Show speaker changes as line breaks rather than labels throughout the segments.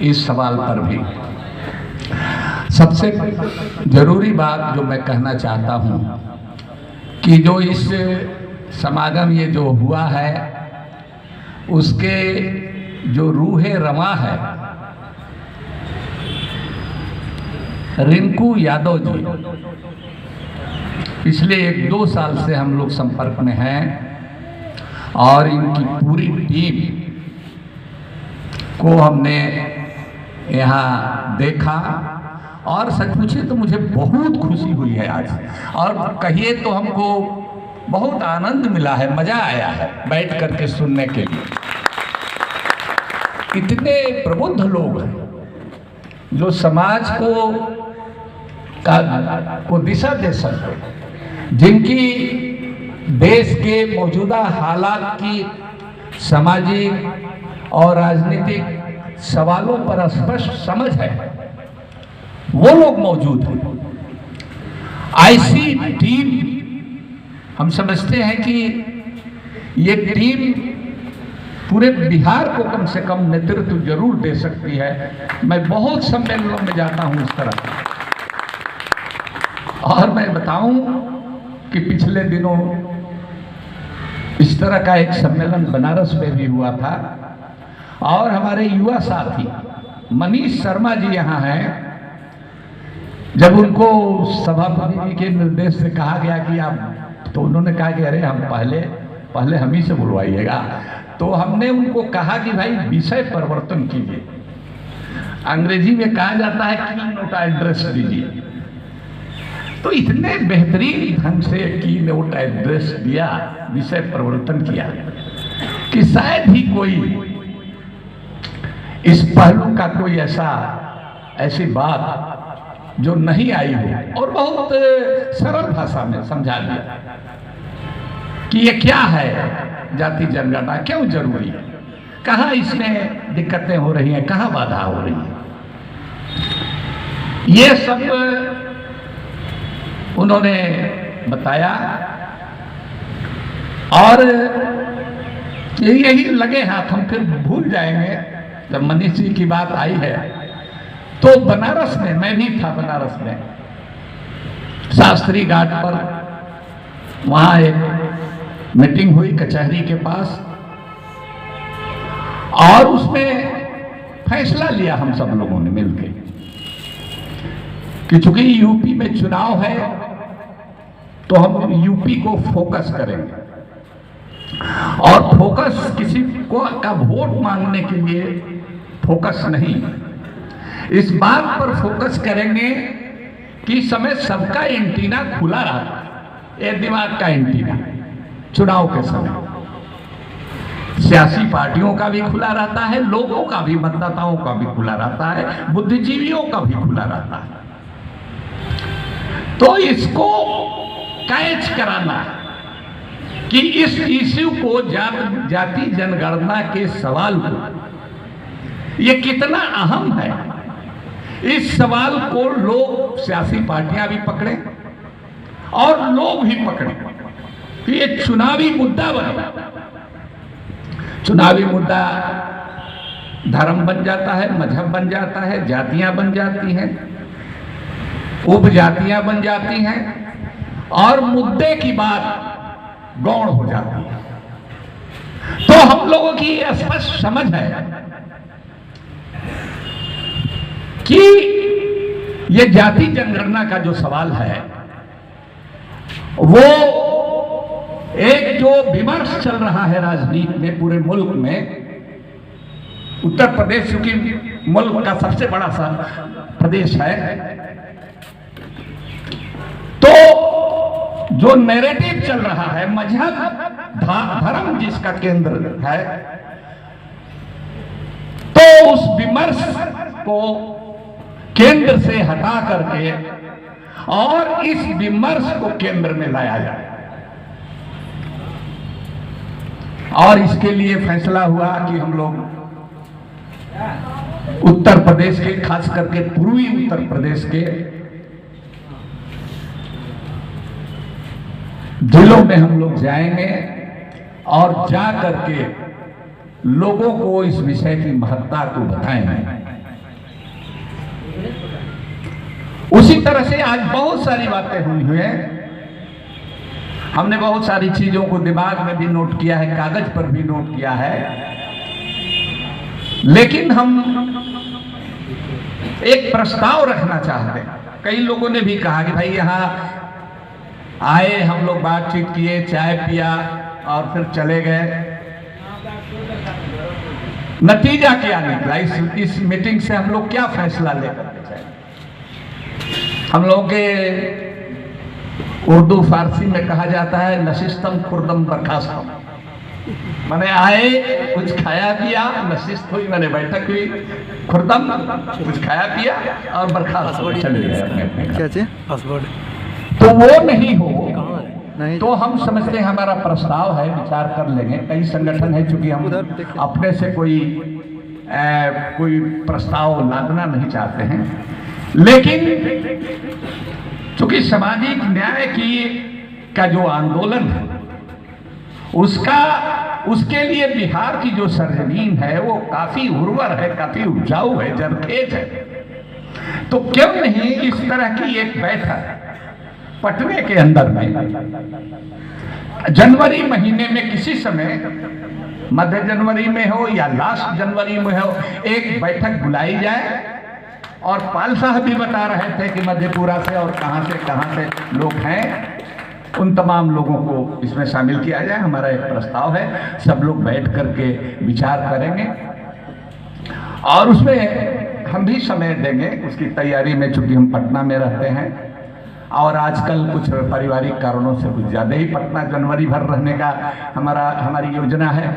इस सवाल पर भी। सबसे जरूरी बात जो मैं कहना चाहता हूँ कि जो इस समागम ये जो हुआ है उसके जो रूहे रवां है रिंकू यादव जी, पिछले 1-2 साल से हम लोग संपर्क में हैं और इनकी पूरी टीम को हमने यहाँ देखा और सच पूछे तो मुझे बहुत खुशी हुई है आज, और कहिए तो हमको बहुत आनंद मिला है, मजा आया है बैठ करके सुनने के लिए। इतने प्रबुद्ध लोग हैं जो समाज को दिशा दे सकते, जिनकी देश के मौजूदा हालात की सामाजिक और राजनीतिक सवालों पर स्पष्ट समझ है, वो लोग मौजूद हैं। ऐसी टीम हम समझते हैं कि ये टीम पूरे बिहार को कम से कम नेतृत्व जरूर दे सकती है। मैं बहुत सम्मेलनों में जाता हूं इस तरह, और मैं बताऊं कि पिछले दिनों इस तरह का एक सम्मेलन बनारस में भी हुआ था और हमारे युवा साथी मनीष शर्मा जी यहाँ हैं। जब उनको सभापति जी के निर्देश से कहा गया कि आप, तो उन्होंने कहा कि अरे हम पहले हम ही से बुलवाइएगा। तो हमने उनको कहा कि भाई विषय परिवर्तन कीजिए, अंग्रेजी में कहा जाता है की नोट एड्रेस दीजिए। तो इतने बेहतरीन ढंग से की नोट एड्रेस दिया, विषय परिवर्तन किया कि शायद ही कोई इस पहलू का कोई ऐसी बात जो नहीं आई हो, और बहुत सरल भाषा में समझा दिया कि ये क्या है जाति जनगणना, क्यों जरूरी है, कहाँ इसमें दिक्कतें हो रही हैं, कहाँ बाधा हो रही है। ये सब उन्होंने बताया और यही लगे हाथ हम फिर भूल जाएंगे। जब मनीष जी की बात आई है तो बनारस में, मैं भी था बनारस में, शास्त्री घाट पर वहां एक मीटिंग हुई कचहरी के पास, और उसमें फैसला लिया हम सब लोगों ने मिलकर कि चूंकि यूपी में चुनाव है तो हम यूपी को फोकस करेंगे, और फोकस किसी को का वोट मांगने के लिए फोकस नहीं, इस बात पर फोकस करेंगे कि समय सबका एंटीना खुला रहा, ये दिमाग का एंटीना चुनाव के समय सियासी पार्टियों का भी खुला रहता है, लोगों का भी, मतदाताओं का भी खुला रहता है, बुद्धिजीवियों का भी खुला रहता है। तो इसको कैच कराना कि इस इश्यू को, जाति जनगणना के सवाल को, ये कितना अहम है, इस सवाल को लोग, सियासी पार्टियां भी पकड़े और लोग भी पकड़े कि ये चुनावी मुद्दा बने। चुनावी मुद्दा धर्म बन जाता है, मजहब बन जाता है, जातियां बन जाती हैं, उपजातियां बन जाती हैं, और मुद्दे की बात गौण हो जाती है। तो हम लोगों की स्पष्ट समझ है कि ये जाति जनगणना का जो सवाल है वो एक जो विमर्श चल रहा है राजनीति में पूरे मुल्क में, उत्तर प्रदेश क्योंकि मुल्क का सबसे बड़ा सा प्रदेश है, तो जो नैरेटिव चल रहा है, मजहब धर्म जिसका केंद्र है, तो उस विमर्श को केंद्र से हटा करके और इस विमर्श को केंद्र में लाया जाए। और इसके लिए फैसला हुआ कि हम लोग उत्तर प्रदेश के, खास करके पूर्वी उत्तर प्रदेश के जिलों में हम लोग जाएंगे और जा करके लोगों को इस विषय की महत्ता को बताएंगे। तरह से आज बहुत सारी बातें हुई हैं। हमने बहुत सारी चीजों को दिमाग में भी नोट किया है, कागज पर भी नोट किया है, लेकिन हम एक प्रस्ताव रखना चाहते हैं। कई लोगों ने भी कहा कि भाई यहाँ आए, हम लोग बातचीत किए, चाय पिया और फिर चले गए, नतीजा क्या निकला? इस मीटिंग से हम लोग क्या फैसला लेकर हम लोगों के उर्दू फारसी में कहा जाता है नशिस्तम खुर्दम बर्खास्तम, मैंने आए, कुछ खाया पिया, नशिस्त हुई मैंने बैठक हुई, खुर्दम कुछ खाया पिया और बर्खास्त चले गए। तो वो नहीं हो नहीं, तो हम समझते हैं हमारा प्रस्ताव है, विचार कर लेंगे। कई संगठन है, चूंकि हम अपने से कोई प्रस्ताव लादना नहीं चाहते हैं, लेकिन चूंकि सामाजिक न्याय का जो आंदोलन है उसके लिए बिहार की जो सरजमीन है वो काफी उर्वर है, काफी उपजाऊ है, जरखेज है। तो क्यों नहीं इस तरह की एक बैठक पटने के अंदर में जनवरी महीने में किसी समय, मध्य जनवरी में हो या लास्ट जनवरी में हो, एक बैठक बुलाई जाए। और पाल साहब भी बता रहे थे कि मधेपुरा से और कहां से लोग हैं, उन तमाम लोगों को इसमें शामिल किया जाए। हमारा एक प्रस्ताव है, सब लोग बैठ करके विचार करेंगे और उसमें हम भी समय देंगे उसकी तैयारी में, चूंकि हम पटना में रहते हैं और आजकल कुछ पारिवारिक कारणों से कुछ ज्यादा ही पटना जनवरी भर रहने का हमारी योजना है।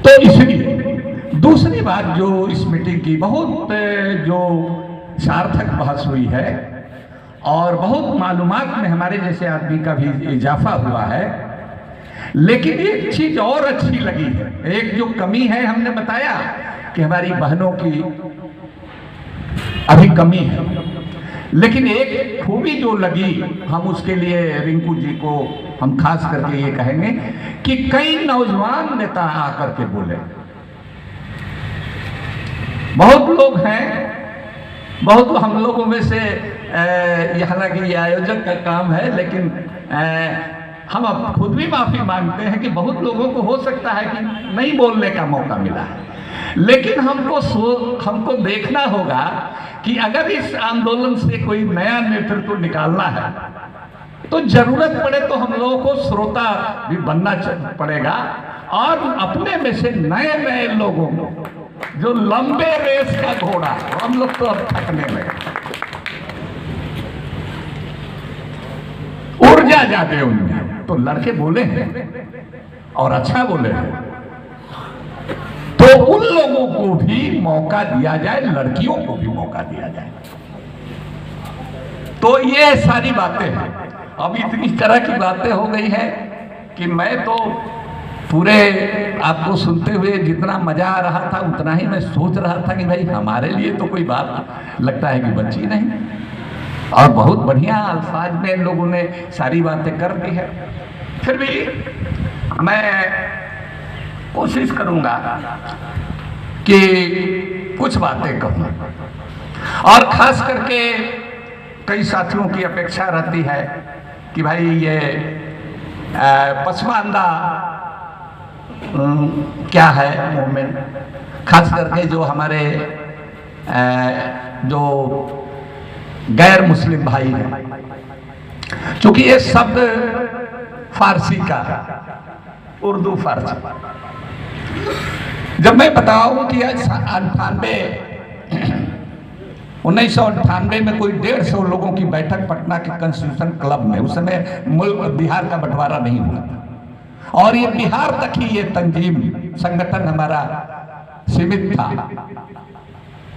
तो इसलिए दूसरी बात जो इस मीटिंग की बहुत जो सार्थक बहस हुई है और बहुत मालूमात में हमारे जैसे आदमी का भी इजाफा हुआ है, लेकिन एक चीज और अच्छी लगी है। एक जो कमी है हमने बताया कि हमारी बहनों की अभी कमी है, लेकिन एक खूबी जो लगी, हम उसके लिए रिंकू जी को हम खास करके ये कहेंगे कि कई नौजवान नेता आकर के बोले। बहुत लोग हैं, बहुत हम लोगों में से हालांकि ये आयोजक का काम है, लेकिन हम अब खुद भी माफी मांगते हैं कि बहुत लोगों को हो सकता है कि नहीं बोलने का मौका मिला है, लेकिन हमको देखना होगा कि अगर इस आंदोलन से कोई नया नेतृत्व निकालना है तो जरूरत पड़े तो हम लोगों को श्रोता भी बनना पड़ेगा और अपने में से नए लोगों को, जो लंबे रेस का घोड़ा, हम लोग तो अब थकने लगे, ऊर्जा जाते उनमें, तो लड़के बोले हैं और अच्छा बोले हैं, तो उन लोगों को भी मौका दिया जाए, लड़कियों को भी मौका दिया जाए। तो ये सारी बातें हैं। अब इतनी तरह की बातें हो गई है कि मैं तो पूरे आपको सुनते हुए जितना मजा आ रहा था उतना ही मैं सोच रहा था कि भाई हमारे लिए तो कोई बात लगता है कि बची नहीं, और बहुत बढ़िया अल्फाज में लोगों ने सारी बातें कर दी है। फिर भी मैं कोशिश करूंगा कि कुछ बातें कहूं, और खास करके कई साथियों की अपेक्षा रहती है कि भाई ये पसमानदा क्या है मूवमेंट, खास करके जो हमारे जो गैर मुस्लिम भाई हैं, क्योंकि ये शब्द फारसी का, उर्दू फारसी। जब मैं बताऊं कि 1998 में कोई 150 लोगों की बैठक पटना के कॉन्स्टिट्यूशन क्लब में, उस समय बिहार का बंटवारा नहीं हुआ था और ये बिहार तक ही ये तंजीम संगठन हमारा सीमित था,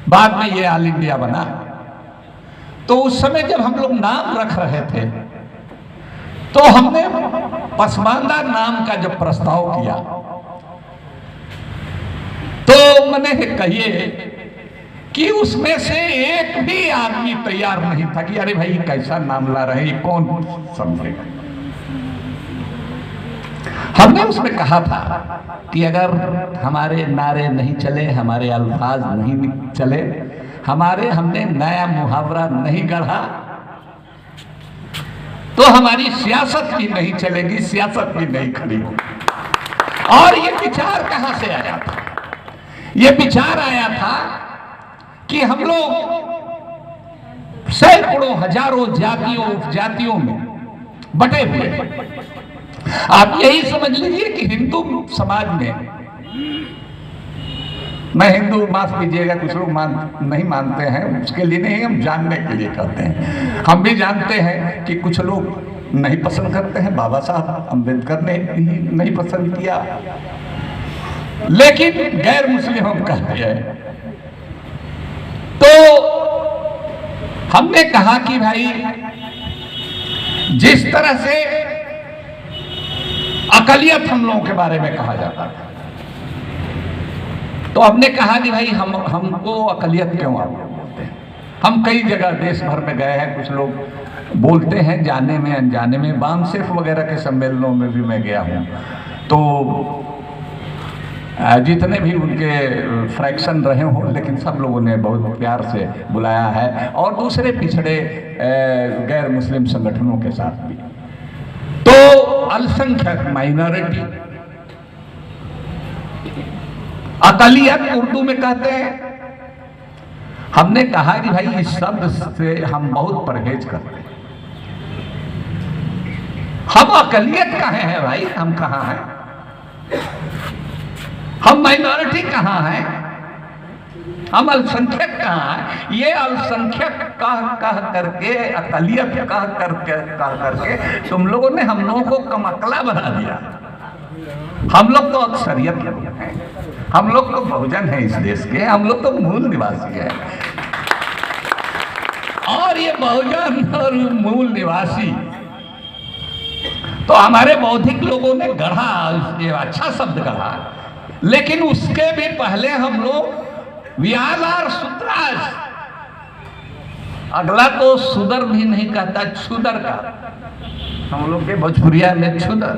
बाद में ये ऑल इंडिया बना। तो उस समय जब हम लोग नाम रख रहे थे तो हमने पसमानदा नाम का जब प्रस्ताव किया तो मैंने कहिए कि उसमें से एक भी आदमी तैयार नहीं था कि अरे भाई कैसा नाम ला रहे हैं, कौन समझेगा। हमने उसमें कहा था कि अगर हमारे नारे नहीं चले, हमारे अल्फाज नहीं चले, हमने नया मुहावरा नहीं गढ़ा तो हमारी सियासत भी नहीं चलेगी, सियासत भी नहीं खड़ी होगी। और ये विचार कहां से आया था? ये विचार आया था कि हम लोग सैकड़ों हजारों जातियों उपजातियों में बटे हुए। आप यही समझ लीजिए कि हिंदू समाज में, मैं हिंदू माफ कीजिएगा, कुछ लोग नहीं मानते हैं, उसके लिए नहीं, हम जानने के लिए कहते हैं। हम भी जानते हैं कि कुछ लोग नहीं पसंद करते हैं, बाबा साहब अम्बेडकर ने नहीं पसंद किया, लेकिन गैर मुस्लिम हम कहते हैं। तो हमने कहा कि भाई जिस तरह से अकलियत हम लोगों के बारे में कहा जाता था, तो हमने कहा कि भाई हमको अकलियत क्यों आप बोलते हैं? हम कई जगह देश भर में गए हैं, कुछ लोग बोलते हैं जाने में अनजाने में। बामसेफ वगैरह के सम्मेलनों में भी मैं गया हूं, तो जितने भी उनके फ्रैक्शन रहे हों, लेकिन सब लोगों ने बहुत प्यार से बुलाया है, और दूसरे पिछड़े गैर मुस्लिम संगठनों के साथ भी। तो अल्पसंख्यक माइनॉरिटी, अकलियत उर्दू में कहते हैं। हमने कहा कि भाई इस शब्द से हम बहुत परहेज करते हैं। हम अकलियत कहाँ हैं भाई? हम कहाँ हैं? हम माइनॉरिटी कहाँ हैं? हम अल्पसंख्यक कहाँ हैं? ये अल्पसंख्यक कह करके, अकलियत कह करके तुम लोगों ने हम लोगों को कमकला बना दिया। हम लोग तो अक्सरियत लोग हैं, हम लोग तो बहुजन हैं इस देश के, हम लोग तो मूल निवासी हैं। और ये बहुजन और मूल निवासी तो हमारे बौद्धिक लोगों ने गढ़ा, ये अच्छा शब्द गढ़ा, लेकिन उसके भी पहले हम लोग व्यालार सुद्राज, अगला तो सुदर भी नहीं कहता, छुदर का, हम लोग के भोजपुरिया में छुदर।